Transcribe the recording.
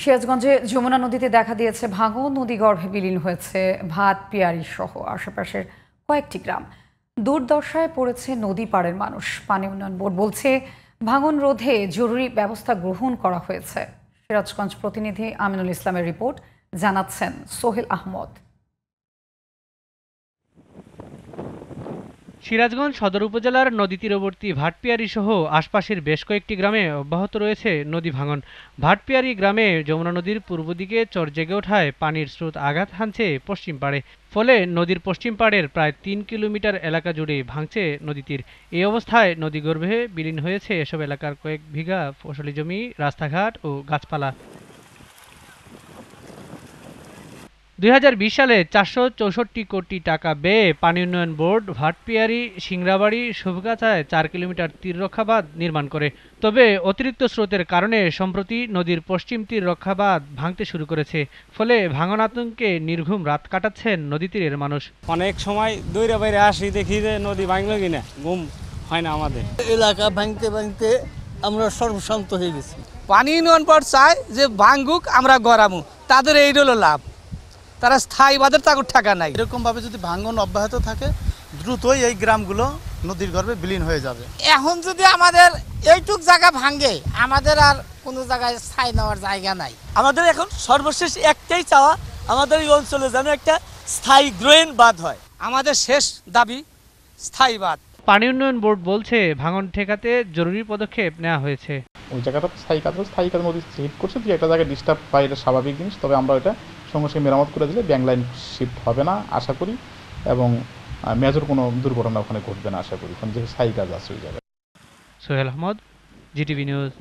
সিরাজগঞ্জে যমুনা নদীতে দেখা দিয়েছে ভাঙন, নদীগর্ভে বিলীন হয়েছে ভাতপিয়ারী সহ আশেপাশের কয়েকটি গ্রাম। দুর্দশায় পড়েছে নদী পাড়ের মানুষ। পানি উন্নয়ন বোর্ড বলছে ভাঙন রোধে জরুরি ব্যবস্থা গ্রহণ করা হয়েছে। সিরাজগঞ্জ প্রতিনিধি আমিনুল ইসলামের রিপোর্ট, জানাচ্ছেন সোহেল আহমদ। সিরাজগঞ্জ সদর উপজেলার নদী তীরবর্তী ভাটপিয়ারী সহ আশপাশের বেশ কয়েকটি গ্রামে অব্যাহত রয়েছে নদী ভাঙন। ভাটপিয়ারী গ্রামে যমুনা নদীর পূর্ব দিকে চর জেগে ওঠায় পানির স্রোত আঘাত হানছে পশ্চিম পাড়ে। ফলে নদীর পশ্চিম পাড়ের প্রায় ৩ কিলোমিটার এলাকা জুড়ে ভাঙছে নদী তীর। এই অবস্থায় নদীগর্ভে বিলীন হয়েছে এসব এলাকার কয়েক বিঘা ফসলি জমি, রাস্তাঘাট ও গাছপালা। ২০২০ সালে ৪৬৪ কোটি টাকা ব্যয়ে পানি উন্নয়ন বোর্ড ভাটপিয়ারী, সিংড়াবাড়ি, শুভগাছায় ৪ কিলোমিটার তীর রক্ষা বাঁধ নির্মাণ করে। তবে অতিরিক্ত স্রোতের কারণে সম্প্রতি নদীর পশ্চিম তীর রক্ষা বাঁধ ভাঙতে শুরু করেছে। ফলে ভাঙন আতঙ্কে নির্ঘুম রাত কাটাচ্ছেন নদী তীরের মানুষ। অনেক সময় দৌড়ে বাইরে আসি, দেখি যে নদী ভাঙলো কিনা, ঘুম হয় না আমাদের। এলাকা ভাঙতে ভাঙতে আমরা সর্বশান্ত হয়ে গেছি। পানি উন্নয়ন বোর্ড চায় যে ভাঙ্গুক, আমরা গড়ামু, তাদের এই হলো লাভ। তারা স্থায়ী বাদের তাগর টাকা নাই। এরকমভাবে যদি ভাঙন অব্যাহত থাকে, দ্রুতই এই গ্রামগুলো নদীর গর্ভে বিলীন হয়ে যাবে। এখন যদি আমাদের এইটুক জায়গা ভাঙে, আমাদের আর কোনো জায়গায় স্থায়ী নেওয়ার জায়গা নাই। আমাদের এখন সর্বশেষ একটাই চাওয়া, আমাদের এই অঞ্চলে যেন একটা স্থায়ী গ্রেন বাঁধ হয়। আমাদের শেষ দাবি স্থায়ী বাঁধ। পানি উন্নয়ন বোর্ড বলছে ভাঙন ঠেকাতে জরুরি পদক্ষেপ নেওয়া হয়েছে। ওই জায়গাটা স্থায়ী কাজ নদী হিট করছে, যে একটা জায়গায় ডিস্টার্ব পাই, এটা স্বাভাবিক জিনিস। তবে আমরা এটা সঙ্গে সঙ্গে মেরামত করে দিলে ব্যাংক লাইন শিফট হবে না আশা করি, এবং মেজর কোনো দুর্ঘটনা ওখানে ঘটবে না আশা করি, কারণ যে স্থায়ী কাজ আছে ওই জায়গায়। সোহেল আহমদ, জিটিভি নিউজ।